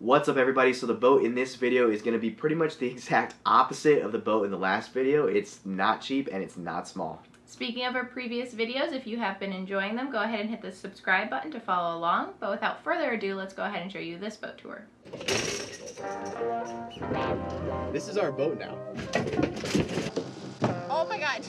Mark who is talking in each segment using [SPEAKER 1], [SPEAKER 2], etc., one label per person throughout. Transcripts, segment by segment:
[SPEAKER 1] What's up, everybody? So the boat in this video is going to be pretty much the exact opposite of the boat in the last video. It's not cheap and it's not small.
[SPEAKER 2] Speaking of our previous videos, if you have been enjoying them, go ahead and hit the subscribe button to follow along. But without further ado, let's go ahead and show you this boat tour.
[SPEAKER 1] This is our boat now.
[SPEAKER 2] Oh my god.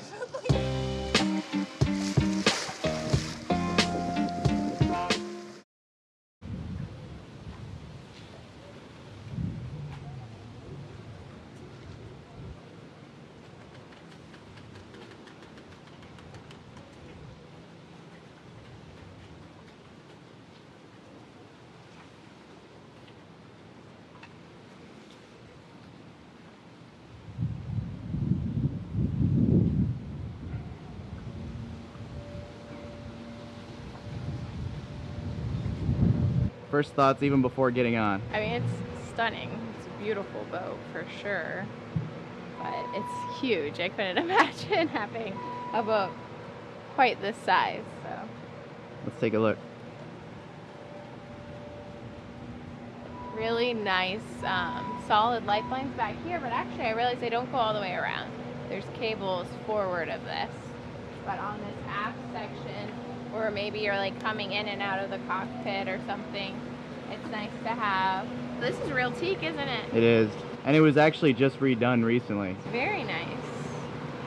[SPEAKER 3] First thoughts even before getting on.
[SPEAKER 2] I mean, it's stunning. It's a beautiful boat for sure, but it's huge. I couldn't imagine having a boat quite this size. So
[SPEAKER 3] Let's take a look.
[SPEAKER 2] really nice, solid lifelines back here, but actually I realized they don't go all the way around. There's cables forward of this, but on this aft section, or maybe you're like coming in and out of the cockpit or something, it's nice to have. This is real teak, isn't it?
[SPEAKER 3] It is. And it was actually just redone recently.
[SPEAKER 2] It's very nice.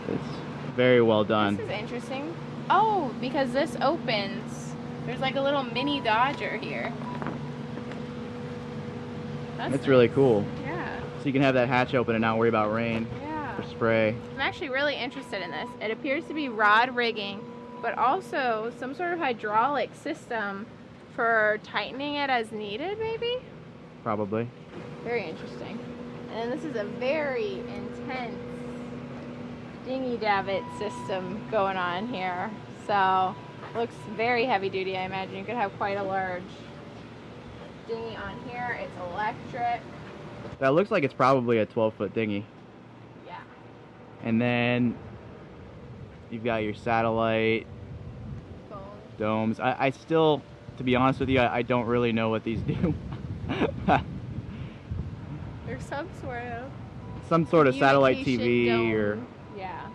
[SPEAKER 3] It's very well done.
[SPEAKER 2] This is interesting. Oh, because this opens. There's like a little mini Dodger here. That's
[SPEAKER 3] It's really cool.
[SPEAKER 2] Yeah.
[SPEAKER 3] So you can have that hatch open and not worry about rain
[SPEAKER 2] Yeah.
[SPEAKER 3] or spray.
[SPEAKER 2] I'm actually really interested in this. It appears to be rod rigging, but also some sort of hydraulic system for tightening it as needed, maybe?
[SPEAKER 3] Probably.
[SPEAKER 2] Very interesting. And then this is a very intense dinghy davit system going on here. So, looks very heavy duty. I imagine you could have quite a large dinghy on here. It's electric.
[SPEAKER 3] That looks like it's probably a 12-foot dinghy.
[SPEAKER 2] Yeah.
[SPEAKER 3] And then you've got your satellite
[SPEAKER 2] Phone.
[SPEAKER 3] domes. I still, to be honest with you, I don't really know what these do.
[SPEAKER 2] There's
[SPEAKER 3] Some sort of satellite
[SPEAKER 2] communication
[SPEAKER 3] TV
[SPEAKER 2] dome.
[SPEAKER 3] or...
[SPEAKER 2] Yeah.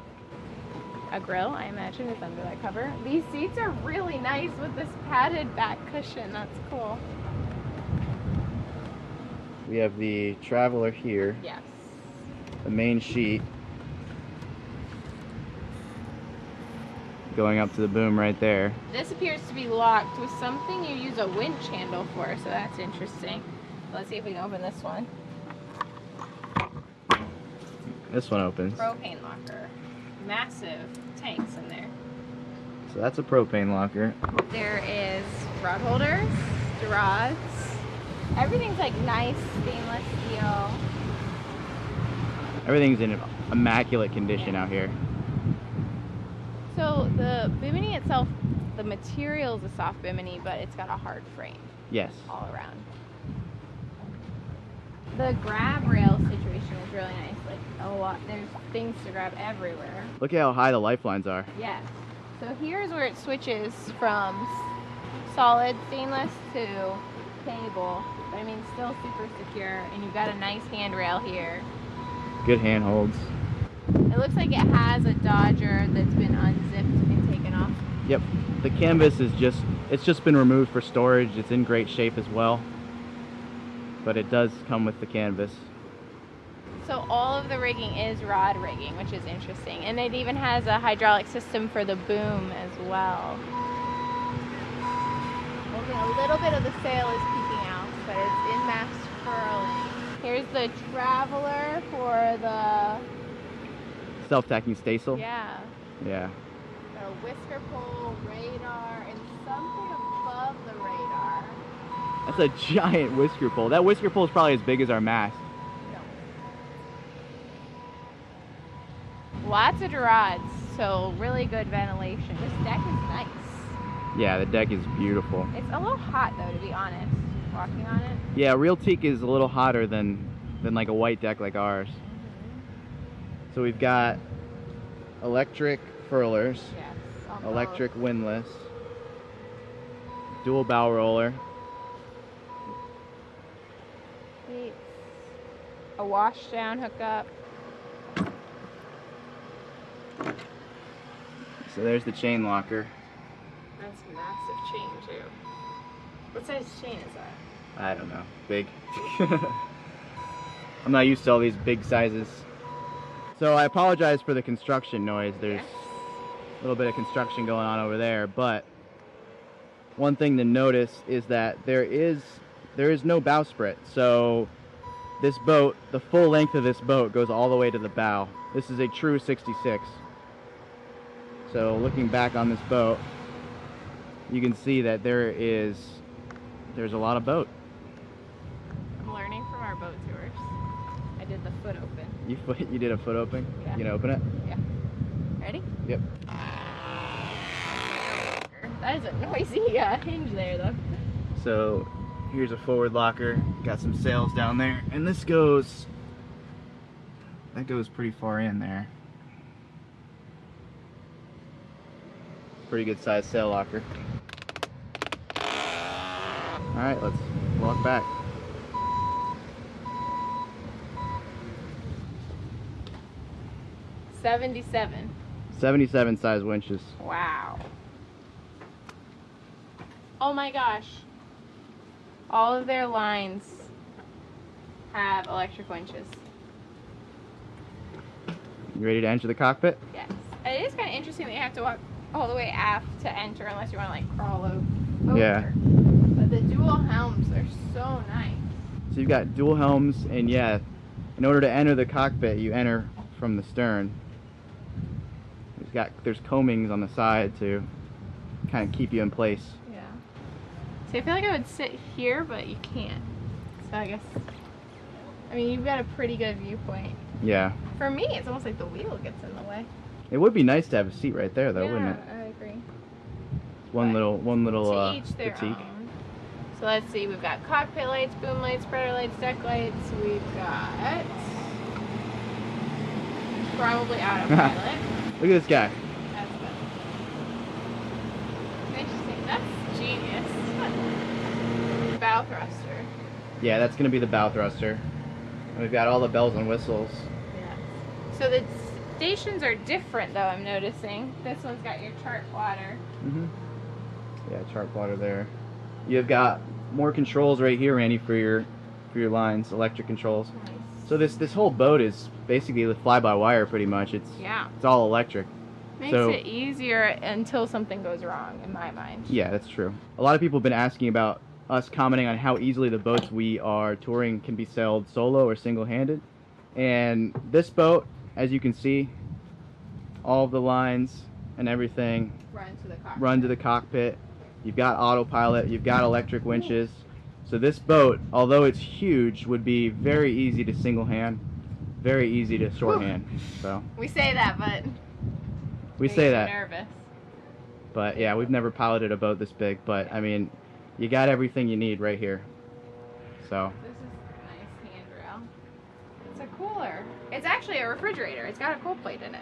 [SPEAKER 2] A grill, I imagine, is under that cover. These seats are really nice with this padded back cushion. That's cool.
[SPEAKER 3] We have the Traveler here,
[SPEAKER 2] Yes.
[SPEAKER 3] the main sheet, going up to the boom right there.
[SPEAKER 2] This appears to be locked with something you use a winch handle for, so that's interesting. Let's see if we can open this one.
[SPEAKER 3] This one opens.
[SPEAKER 2] Propane locker. Massive tanks in there.
[SPEAKER 3] So that's a propane locker.
[SPEAKER 2] There is rod holders, rods. Everything's like nice stainless steel.
[SPEAKER 3] Everything's in immaculate condition out here.
[SPEAKER 2] So the bimini itself, the material is a soft bimini, but it's got a hard frame
[SPEAKER 3] Yes.
[SPEAKER 2] all around. The grab rail situation is really nice. Like a lot, there's things to grab everywhere.
[SPEAKER 3] Look at how high the lifelines are.
[SPEAKER 2] Yes. So here's where it switches from solid stainless to cable. But I mean, still super secure, and you've got a nice handrail here.
[SPEAKER 3] Good handholds.
[SPEAKER 2] It looks like it has a Dodger that's been unzipped and taken off.
[SPEAKER 3] Yep. The canvas is it's just been removed for storage. It's in great shape as well. But it does come with the canvas.
[SPEAKER 2] So all of the rigging is rod rigging, which is interesting. And it even has a hydraulic system for the boom as well. A little bit of the sail is peeking out, but it's in mast furling. Here's the Traveler for the...
[SPEAKER 3] Self-tacking staysail?
[SPEAKER 2] Yeah.
[SPEAKER 3] Yeah.
[SPEAKER 2] Got a whisker pole, radar, and something above the radar.
[SPEAKER 3] That's a giant whisker pole. That whisker pole is probably as big as our mast.
[SPEAKER 2] Lots of rods, so really good ventilation. This deck is nice.
[SPEAKER 3] Yeah, the deck is beautiful.
[SPEAKER 2] It's a little hot though, to be honest, walking on it.
[SPEAKER 3] Yeah, real teak is a little hotter than like a white deck like ours. So we've got electric furlers,
[SPEAKER 2] Yes.
[SPEAKER 3] electric windlass, dual bow roller,
[SPEAKER 2] a wash down hookup.
[SPEAKER 3] So there's the chain locker.
[SPEAKER 2] That's a massive chain too. What size chain is that?
[SPEAKER 3] I don't know. Big. I'm not used to all these big sizes. So I apologize for the construction noise. There's a little bit of construction going on over there, but one thing to notice is that there is no bowsprit. So this boat, the full length of this boat goes all the way to the bow. This is a true 66. So looking back on this boat, you can see that there's a lot of boat.
[SPEAKER 2] I'm learning from our boat tours. I did the foot open.
[SPEAKER 3] You did a foot open?
[SPEAKER 2] Yeah.
[SPEAKER 3] You gonna open it?
[SPEAKER 2] Yeah. Ready?
[SPEAKER 3] Yep.
[SPEAKER 2] That is a noisy hinge there, though.
[SPEAKER 3] So here's a forward locker. Got some sails down there, and that goes pretty far in there. Pretty good sized sail locker. All right, let's walk back.
[SPEAKER 2] $77.
[SPEAKER 3] 77 size winches.
[SPEAKER 2] Wow. Oh my gosh. All of their lines have electric winches.
[SPEAKER 3] You ready to enter the cockpit?
[SPEAKER 2] Yes. It is kind of interesting that you have to walk all the way aft to enter unless you want to like crawl over.
[SPEAKER 3] Yeah.
[SPEAKER 2] But the dual helms are so nice.
[SPEAKER 3] So you've got dual helms, and yeah, in order to enter the cockpit, you enter from the stern. There's combings on the side to kind of keep you in place.
[SPEAKER 2] Yeah. See, I feel like I would sit here, but you can't. So I guess, I mean, you've got a pretty good viewpoint.
[SPEAKER 3] Yeah.
[SPEAKER 2] For me, it's almost like the wheel gets in the way.
[SPEAKER 3] It would be nice to have a seat right there, though,
[SPEAKER 2] yeah,
[SPEAKER 3] wouldn't it?
[SPEAKER 2] I agree.
[SPEAKER 3] One little
[SPEAKER 2] to each their
[SPEAKER 3] critique.
[SPEAKER 2] own. So let's see, we've got cockpit lights, boom lights, spreader lights, deck lights. We've got probably autopilot.
[SPEAKER 3] Look at this guy.
[SPEAKER 2] That's good. Interesting. That's genius. Bow thruster.
[SPEAKER 3] Yeah, that's gonna be the bow thruster. And we've got all the bells and whistles.
[SPEAKER 2] Yeah. So the stations are different, though. I'm noticing. This one's got your chart plotter.
[SPEAKER 3] Yeah, chart plotter there. You've got more controls right here, Randy, for your lines, electric controls.
[SPEAKER 2] Nice.
[SPEAKER 3] So this whole boat is basically fly-by-wire, pretty much. It's all electric.
[SPEAKER 2] Makes it easier until something goes wrong, in my mind.
[SPEAKER 3] Yeah, that's true. A lot of people have been asking about us commenting on how easily the boats we are touring can be sailed solo or single-handed. And this boat, as you can see, all of the lines and everything run to the cockpit. You've got autopilot, you've got electric winches. So this boat, although it's huge, would be very easy to single-hand, very easy to shorthand. So
[SPEAKER 2] we say that, but
[SPEAKER 3] we say that.
[SPEAKER 2] Nervous.
[SPEAKER 3] But yeah, we've never piloted a boat this big. But I mean, you got everything you need right here. So
[SPEAKER 2] this is a nice handrail. It's a cooler. It's actually a refrigerator. It's got a cold plate in it.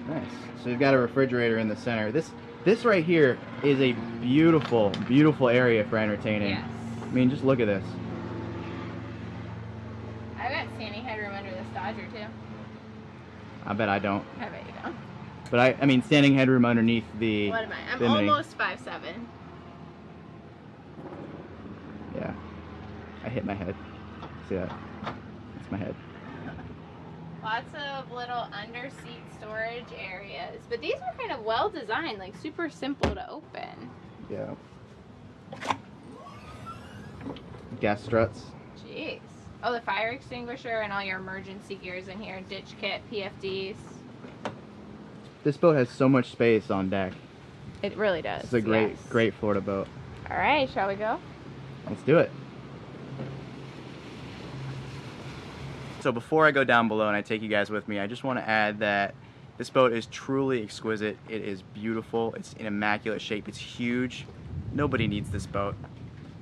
[SPEAKER 3] nice. So you've got a refrigerator in the center. This right here is a beautiful, beautiful area for entertaining.
[SPEAKER 2] Yes.
[SPEAKER 3] I mean, just look at this.
[SPEAKER 2] I've got standing headroom under this Dodger too.
[SPEAKER 3] I bet I don't.
[SPEAKER 2] I bet you don't.
[SPEAKER 3] But I mean, standing headroom underneath the.
[SPEAKER 2] What am I? I'm
[SPEAKER 3] Bimini.
[SPEAKER 2] almost 5'7".
[SPEAKER 3] Yeah. I hit my head. See that? That's my head.
[SPEAKER 2] Lots of little under-seat storage areas. But these are kind of well designed, like super simple to open.
[SPEAKER 3] Yeah. Gas struts.
[SPEAKER 2] Jeez. Oh, the fire extinguisher and all your emergency gears in here. Ditch kit, PFDs.
[SPEAKER 3] This boat has so much space on deck.
[SPEAKER 2] It really does.
[SPEAKER 3] It's a great Florida boat.
[SPEAKER 2] All right, shall we go?
[SPEAKER 3] Let's do it. So before I go down below and I take you guys with me, I just want to add that this boat is truly exquisite. It is beautiful. It's in immaculate shape. It's huge. Nobody needs this boat,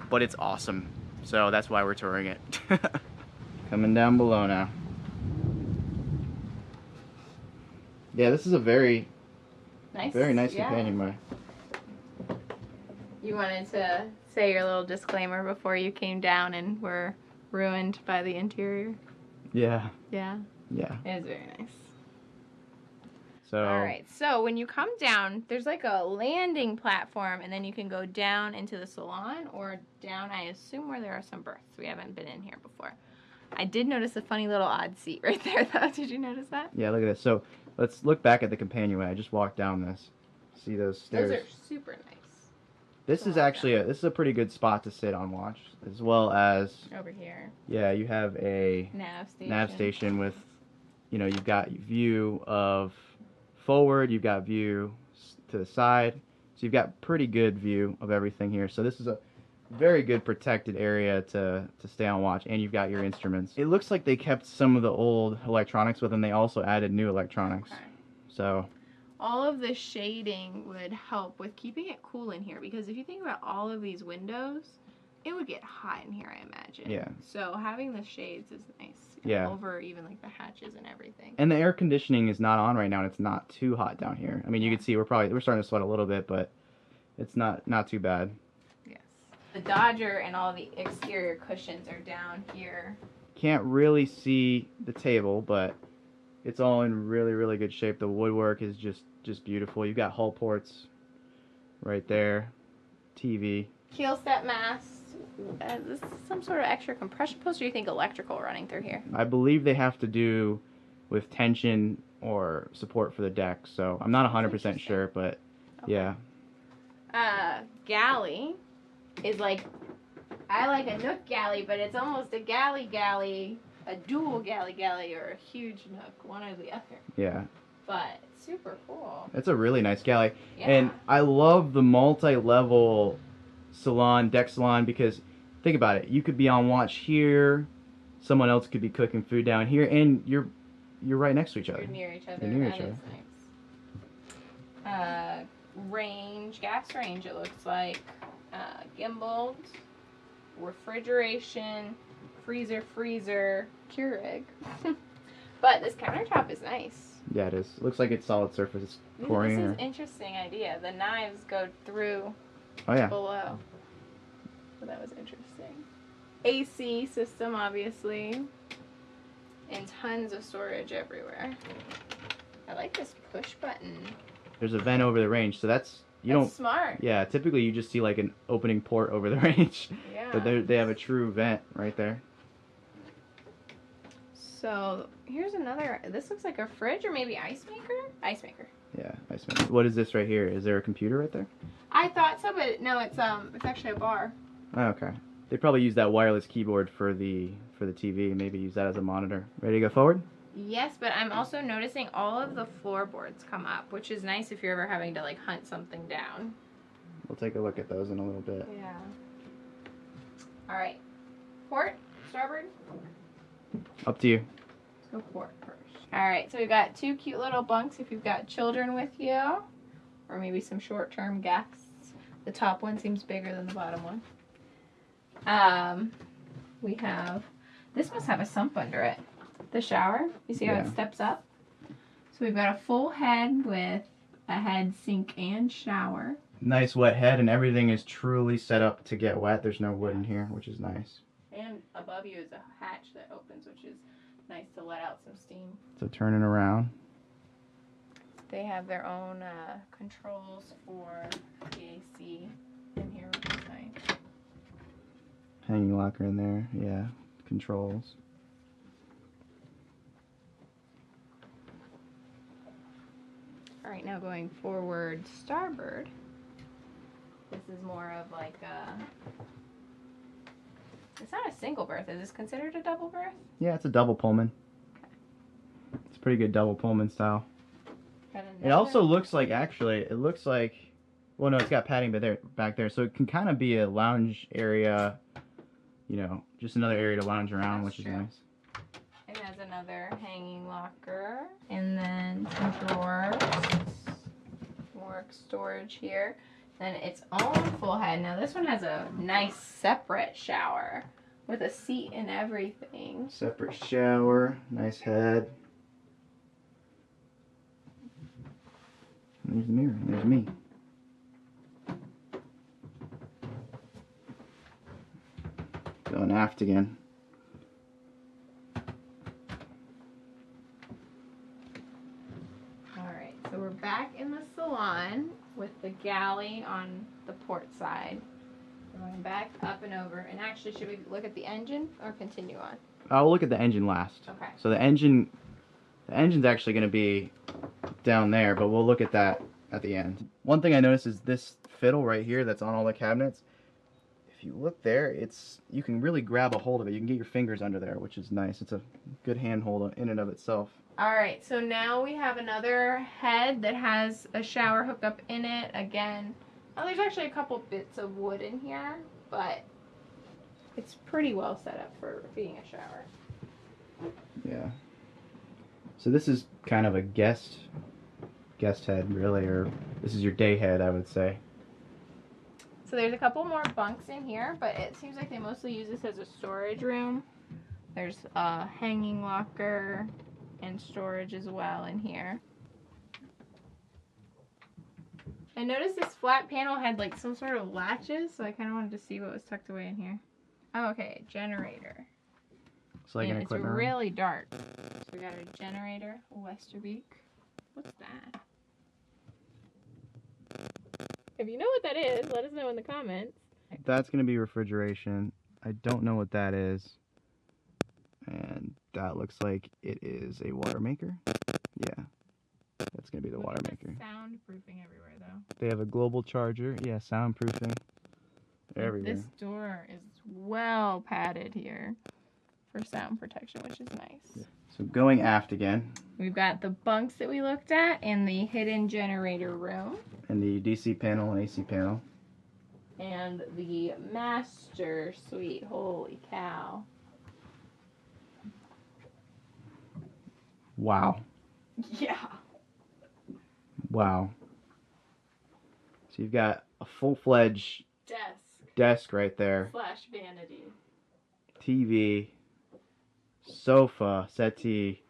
[SPEAKER 3] but it's awesome. So that's why we're touring it. Coming down below now. Yeah, this is a very nice companion way.
[SPEAKER 2] You wanted to say your little disclaimer before you came down and were ruined by the interior?
[SPEAKER 3] Yeah.
[SPEAKER 2] Yeah.
[SPEAKER 3] Yeah.
[SPEAKER 2] It is very nice.
[SPEAKER 3] So.
[SPEAKER 2] All right. So when you come down, there's like a landing platform, and then you can go down into the salon or down, I assume, where there are some berths. We haven't been in here before. I did notice a funny little odd seat right there, though. Did you notice that?
[SPEAKER 3] Yeah, look at this. So let's look back at the companionway. I just walked down this. See those stairs?
[SPEAKER 2] Those are super nice.
[SPEAKER 3] This is actually this is a pretty good spot to sit on watch, as well as
[SPEAKER 2] over here.
[SPEAKER 3] Yeah, you have a nav station with, you know, you've got view of forward, you've got view to the side, so you've got pretty good view of everything here. So this is a very good protected area to stay on watch, and you've got your instruments. It looks like they kept some of the old electronics, but then they also added new electronics.
[SPEAKER 2] Okay.
[SPEAKER 3] So
[SPEAKER 2] all of the shading would help with keeping it cool in here, because if you think about all of these windows, it would get hot in here, I imagine.
[SPEAKER 3] Yeah.
[SPEAKER 2] So having the shades is nice.
[SPEAKER 3] Yeah.
[SPEAKER 2] Over even like the hatches and everything.
[SPEAKER 3] And the air conditioning is not on right now, and it's not too hot down here. I mean, you can see we're starting to sweat a little bit, but it's not too bad.
[SPEAKER 2] Yes. The Dodger and all the exterior cushions are down here.
[SPEAKER 3] Can't really see the table, but it's all in really, really good shape. The woodwork is just beautiful. You've got hull ports right there, TV.
[SPEAKER 2] Keel step mast. Is this some sort of extra compression post, or do you think electrical running through here?
[SPEAKER 3] I believe they have to do with tension or support for the deck, so I'm not 100% sure, but okay. Yeah.
[SPEAKER 2] Galley is like, I like a nook galley, but it's almost a galley, a dual galley, or a huge nook, one or the other.
[SPEAKER 3] Yeah.
[SPEAKER 2] But super cool.
[SPEAKER 3] It's a really nice galley.
[SPEAKER 2] Yeah.
[SPEAKER 3] And I love the multi-level deck salon, because think about it. You could be on watch here, someone else could be cooking food down here, and you're right next to each other.
[SPEAKER 2] You're near each other.
[SPEAKER 3] You're near
[SPEAKER 2] that
[SPEAKER 3] each other.
[SPEAKER 2] Is nice. Range, gas range, it looks like. Gimbaled, refrigeration, freezer, Keurig. But this countertop is nice.
[SPEAKER 3] Yeah, it is. It looks like it's solid surface pouring.
[SPEAKER 2] This is an interesting idea. The knives go through below. So that was interesting. AC system, obviously. And tons of storage everywhere. I like this push button.
[SPEAKER 3] There's a vent over the range, so that's
[SPEAKER 2] smart.
[SPEAKER 3] Yeah, typically you just see like an opening port over the range.
[SPEAKER 2] Yeah.
[SPEAKER 3] But they have a true vent right there.
[SPEAKER 2] So here's another. This looks like a fridge or maybe ice maker. Ice maker.
[SPEAKER 3] Yeah, ice maker. What is this right here? Is there a computer right there?
[SPEAKER 2] I thought so, but no, it's actually a bar.
[SPEAKER 3] Oh, okay. They probably use that wireless keyboard for the TV. Maybe use that as a monitor. Ready to go forward?
[SPEAKER 2] Yes, but I'm also noticing all of the floorboards come up, which is nice if you're ever having to like hunt something down.
[SPEAKER 3] We'll take a look at those in a little bit.
[SPEAKER 2] Yeah. All right. Port, starboard.
[SPEAKER 3] Up to you.
[SPEAKER 2] Let's go port first. All right, so we've got two cute little bunks if you've got children with you, or maybe some short-term guests. The top one seems bigger than the bottom one. We have, this must have a sump under it. The shower, you see how it steps up? So we've got a full head with a head sink and shower.
[SPEAKER 3] Nice wet head, and everything is truly set up to get wet. There's no wood in here, which is nice.
[SPEAKER 2] And above you is a hatch that opens, which is nice to let out some steam.
[SPEAKER 3] So turning around.
[SPEAKER 2] They have their own controls for the AC in here, which is nice.
[SPEAKER 3] Hanging locker in there, yeah. Controls.
[SPEAKER 2] All right, now going forward, starboard. This is more of like a... It's not a single berth. Is this considered a double berth?
[SPEAKER 3] Yeah, it's a double Pullman. Okay. It's pretty good double Pullman style. It also looks like, it looks like, well, no, it's got padding back there, so it can kind of be a lounge area, you know, just another area to lounge around, which is nice.
[SPEAKER 2] It has another hanging locker, and then some drawers, more storage here. Then its own full head. Now this one has a nice separate shower with a seat and everything.
[SPEAKER 3] Separate shower, nice head. There's the mirror, there's me. Going aft again.
[SPEAKER 2] on with the galley on the port side. Going back, up and over. And actually, should we look at the engine or continue on?
[SPEAKER 3] I'll look at the engine last.
[SPEAKER 2] Okay.
[SPEAKER 3] So the engine's actually going to be down there, but we'll look at that at the end. One thing I noticed is this fiddle right here that's on all the cabinets. If you look there, you can really grab a hold of it. You can get your fingers under there, which is nice. It's a good handhold in and of itself.
[SPEAKER 2] Alright, so now we have another head that has a shower hookup in it. Again, there's actually a couple bits of wood in here, but it's pretty well set up for being a shower.
[SPEAKER 3] Yeah. So this is kind of a guest head, really, or this is your day head, I would say.
[SPEAKER 2] So there's a couple more bunks in here, but it seems like they mostly use this as a storage room. There's a hanging locker and storage as well in here. I noticed this flat panel had like some sort of latches, so I kind of wanted to see what was tucked away in here. Oh, okay, generator.
[SPEAKER 3] It's like an equipment room.
[SPEAKER 2] It's really dark. So we got a generator, a Westerbeek. What's that? If you know what that is, let us know in the comments.
[SPEAKER 3] That's going to be refrigeration. I don't know what that is. And that looks like it is a water maker. Yeah. That's going to be the water maker.
[SPEAKER 2] Soundproofing everywhere, though.
[SPEAKER 3] They have a global charger. Yeah, soundproofing. Everywhere.
[SPEAKER 2] This door is well padded here for sound protection, which is nice.
[SPEAKER 3] Yeah. So going aft again.
[SPEAKER 2] We've got the bunks that we looked at and the hidden generator room.
[SPEAKER 3] And the DC panel and AC panel.
[SPEAKER 2] And the master suite. Holy cow.
[SPEAKER 3] Wow.
[SPEAKER 2] Yeah.
[SPEAKER 3] Wow. So you've got a full-fledged desk right there.
[SPEAKER 2] Slash vanity.
[SPEAKER 3] TV. Sofa. Settee.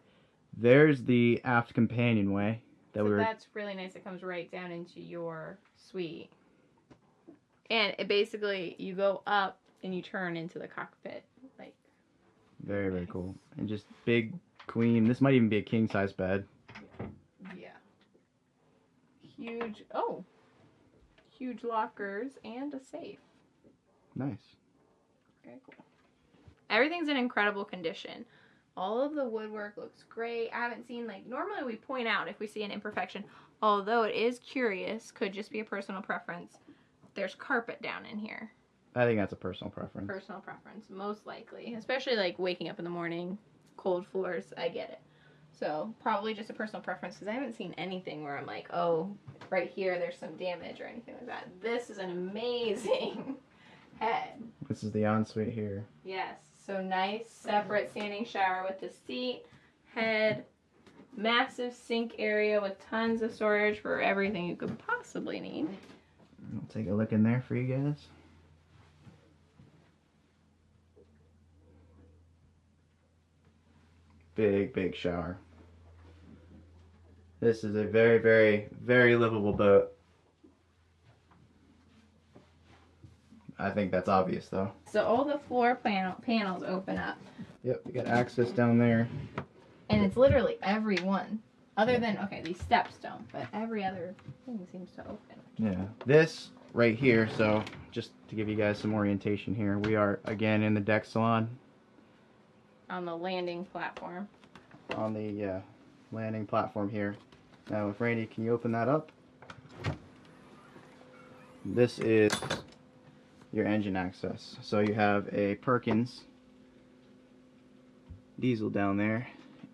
[SPEAKER 3] There's the aft companionway.
[SPEAKER 2] That's really nice. It comes right down into your suite. And it basically, you go up and you turn into the cockpit. Like,
[SPEAKER 3] very, very cool. And just big queen. This might even be a king-size bed.
[SPEAKER 2] Yeah. Huge lockers and a safe.
[SPEAKER 3] Nice.
[SPEAKER 2] Very cool. Everything's in incredible condition. All of the woodwork looks great. I haven't seen, like, normally we point out if we see an imperfection, although it is curious, could just be a personal preference. There's carpet down in here.
[SPEAKER 3] I think that's a personal preference.
[SPEAKER 2] Personal preference, most likely. Especially, like, waking up in the morning, cold floors, I get it. So, probably just a personal preference, because I haven't seen anything where I'm like, oh, right here there's some damage or anything like that. This is an amazing head.
[SPEAKER 3] This is the ensuite here.
[SPEAKER 2] Yes. So nice separate standing shower with the seat, head, massive sink area with tons of storage for everything you could possibly need.
[SPEAKER 3] I'll take a look in there for you guys. Big shower. This is a very, very, very livable boat. I think that's obvious, though.
[SPEAKER 2] So all the floor panels open up.
[SPEAKER 3] Yep, you got access down there.
[SPEAKER 2] And it's literally every one. Other than, okay, these steps don't, but every other thing seems to open.
[SPEAKER 3] Yeah. This right here, so just to give you guys some orientation here, we are, again, in the deck salon.
[SPEAKER 2] On the landing platform.
[SPEAKER 3] On the landing platform here. Now, if Randy, can you open that up? This is your engine access. So you have a Perkins diesel down there,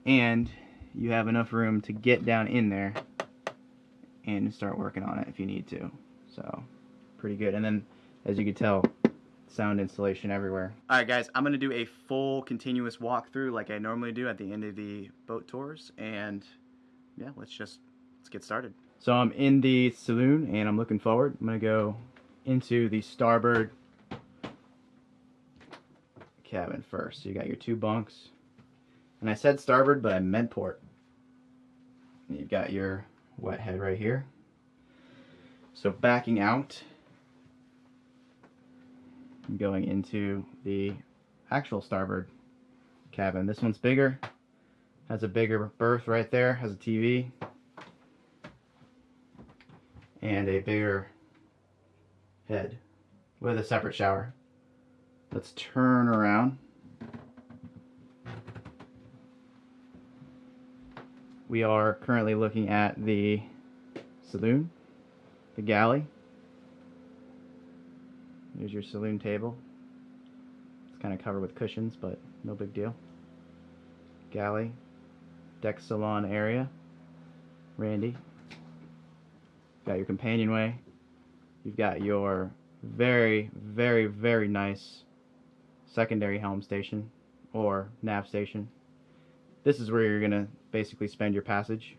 [SPEAKER 3] and you have enough room to get down in there and start working on it if you need to. So, pretty good. And then, as you can tell, sound installation everywhere. Alright guys, I'm going to do a full continuous walkthrough like I normally do at the end of the boat tours, and yeah, let's get started. So I'm in the saloon and I'm looking forward. I'm going to go into the starboard cabin first. So you got your two bunks, and I said starboard but I meant port. And you've got your wet head right here. So backing out, going into the actual starboard cabin. This one's bigger, has a bigger berth right there, has a TV. and a bigger head with a separate shower. Let's turn around. We are currently looking at the saloon, the galley. There's your saloon table. It's kind of covered with cushions, but no big deal. Galley, deck salon area. Randy. Got your companionway. You've got your very, very, very nice secondary helm station or nav station. This is where you're going to basically spend your passage.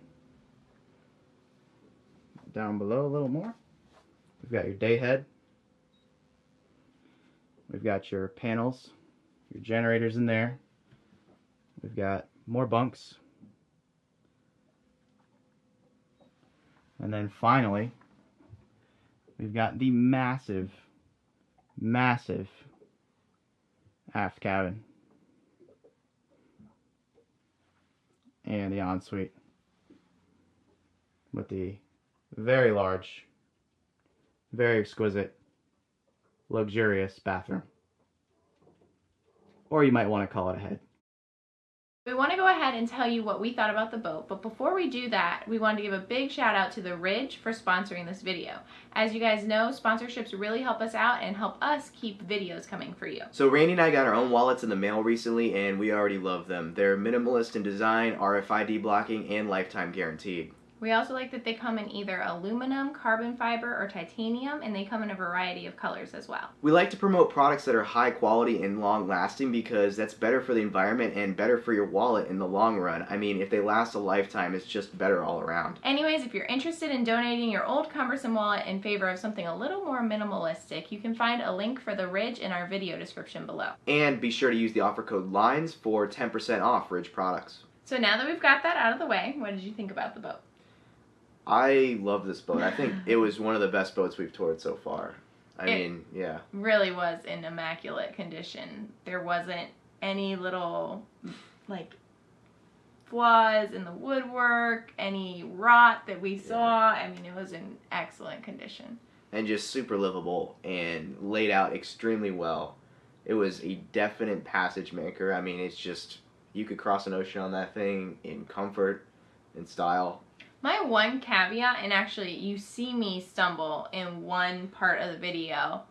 [SPEAKER 3] Down below a little more, we've got your day head. We've got your panels, your generators in there. We've got more bunks. And then finally, we've got the massive, massive aft cabin. And the ensuite with the very large, very exquisite, luxurious bathroom. Or you might want to call it a head.
[SPEAKER 2] We want to go ahead and tell you what we thought about the boat, but before we do that, we want to give a big shout out to the Ridge for sponsoring this video. As you guys know, sponsorships really help us out and help us keep videos coming for you.
[SPEAKER 1] So Randy and I got our own wallets in the mail recently, and we already love them. They're minimalist in design, RFID blocking, and lifetime guaranteed.
[SPEAKER 2] We also like that they come in either aluminum, carbon fiber, or titanium, and they come in a variety of colors as well.
[SPEAKER 1] We like to promote products that are high quality and long lasting because that's better for the environment and better for your wallet in the long run. I mean, if they last a lifetime, it's just better all around.
[SPEAKER 2] Anyways, if you're interested in donating your old cumbersome wallet in favor of something a little more minimalistic, you can find a link for the Ridge in our video description below.
[SPEAKER 1] And be sure to use the offer code LINES for 10% off Ridge products.
[SPEAKER 2] So now that we've got that out of the way, what did you think about the boat?
[SPEAKER 1] I love this boat. I think it was one of the best boats we've toured so far. I mean, yeah.
[SPEAKER 2] Really was in immaculate condition. There wasn't any little, like, flaws in the woodwork, any rot that we saw. I mean, it was in excellent condition.
[SPEAKER 1] And just super livable and laid out extremely well. It was a definite passage maker. I mean, it's just, you could cross an ocean on that thing in comfort and style.
[SPEAKER 2] My one caveat, and actually you see me stumble in one part of the video,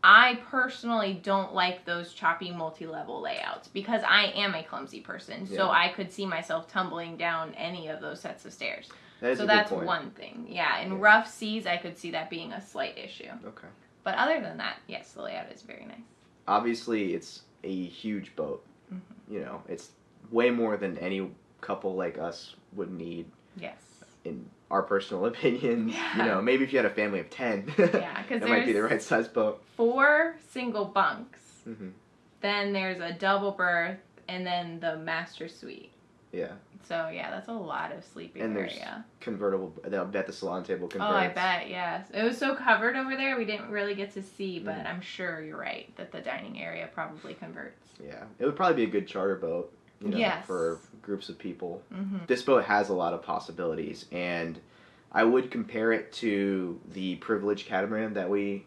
[SPEAKER 2] I personally don't like those choppy multi-level layouts because I am a clumsy person, so I could see myself tumbling down any of those sets of stairs. So that's one thing. Yeah, in rough seas I could see that being a slight issue.
[SPEAKER 1] Okay.
[SPEAKER 2] But other than that, yes, the layout is very nice.
[SPEAKER 1] Obviously it's a huge boat. Mm-hmm. You know, it's way more than any couple like us would need.
[SPEAKER 2] Yes.
[SPEAKER 1] In our personal opinion, you know, maybe if you had a family of 10,
[SPEAKER 2] that
[SPEAKER 1] might be the right size boat.
[SPEAKER 2] 4 single bunks, then there's a double berth, and then the master suite.
[SPEAKER 1] Yeah.
[SPEAKER 2] So, yeah, that's a lot of sleeping area.
[SPEAKER 1] And there's convertible, I bet the salon table converts.
[SPEAKER 2] Oh, I bet, yes. It was so covered over there, we didn't really get to see, but I'm sure you're right that the dining area probably converts.
[SPEAKER 1] Yeah. It would probably be a good charter boat. You know, for groups of people. This boat has a lot of possibilities, and I would compare it to the Privilege catamaran that we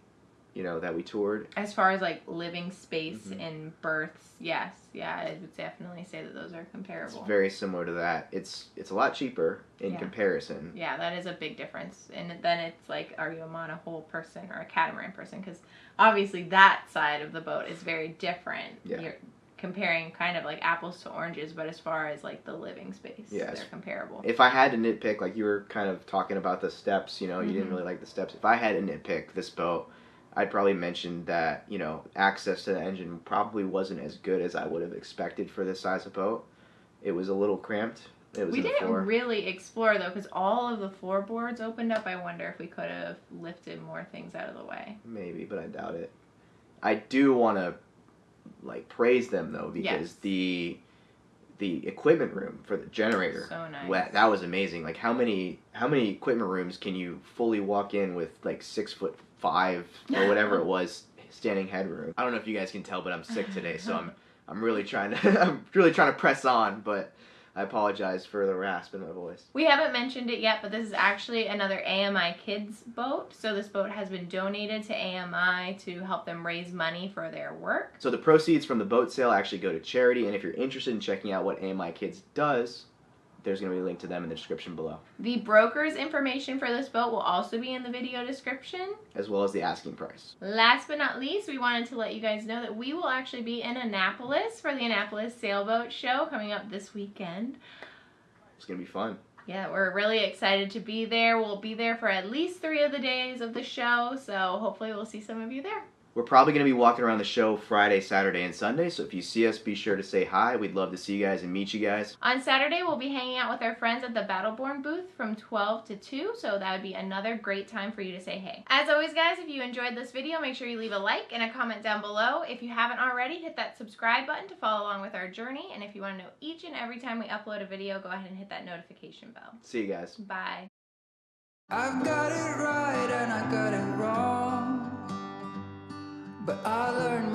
[SPEAKER 1] toured. As
[SPEAKER 2] far as like living space and berths, yes, yeah, I would definitely say that those are comparable.
[SPEAKER 1] It's very similar to that. It's a lot cheaper in comparison.
[SPEAKER 2] Yeah, that is a big difference. And then it's like, are you a monohull person or a catamaran person? Because obviously that side of the boat is very different.
[SPEAKER 1] Yeah.
[SPEAKER 2] You're comparing kind of like apples to oranges, but as far as like the living space, they're comparable.
[SPEAKER 1] If I had to nitpick, like you were kind of talking about the steps, you know, you didn't really like the steps. If I had to nitpick this boat, I'd probably mention that, you know, access to the engine probably wasn't as good as I would have expected for this size of boat. It was a little cramped. We didn't
[SPEAKER 2] really explore though, because all of the floorboards opened up. I wonder if we could have lifted more things out of the way.
[SPEAKER 1] Maybe, but I doubt it. I do want to like praise them though, because the equipment room for the generator,
[SPEAKER 2] so nice.
[SPEAKER 1] That was amazing. Like how many equipment rooms can you fully walk in with like 6'5" or whatever it was standing headroom? I don't know if you guys can tell, but I'm sick today, so I'm really trying to press on, but I apologize for the rasp in my voice.
[SPEAKER 2] We haven't mentioned it yet, but this is actually another AMI Kids boat. So this boat has been donated to AMI to help them raise money for their work.
[SPEAKER 1] So the proceeds from the boat sale actually go to charity, and if you're interested in checking out what AMI Kids does, there's going to be a link to them in the description below.
[SPEAKER 2] The broker's information for this boat will also be in the video description,
[SPEAKER 1] as well as the asking price.
[SPEAKER 2] Last but not least, we wanted to let you guys know that we will actually be in Annapolis for the Annapolis Sailboat Show coming up this weekend.
[SPEAKER 1] It's going to be fun.
[SPEAKER 2] Yeah, we're really excited to be there. We'll be there for at least 3 of the days of the show, so hopefully we'll see some of you there.
[SPEAKER 1] We're probably going to be walking around the show Friday, Saturday, and Sunday, so if you see us, be sure to say hi. We'd love to see you guys and meet you guys.
[SPEAKER 2] On Saturday, we'll be hanging out with our friends at the Battleborn booth from 12 to 2, so that would be another great time for you to say hey. As always, guys, if you enjoyed this video, make sure you leave a like and a comment down below. If you haven't already, hit that subscribe button to follow along with our journey, and if you want to know each and every time we upload a video, go ahead and hit that notification bell.
[SPEAKER 1] See you guys.
[SPEAKER 2] Bye.
[SPEAKER 4] I've got it right and I got it wrong, but I learned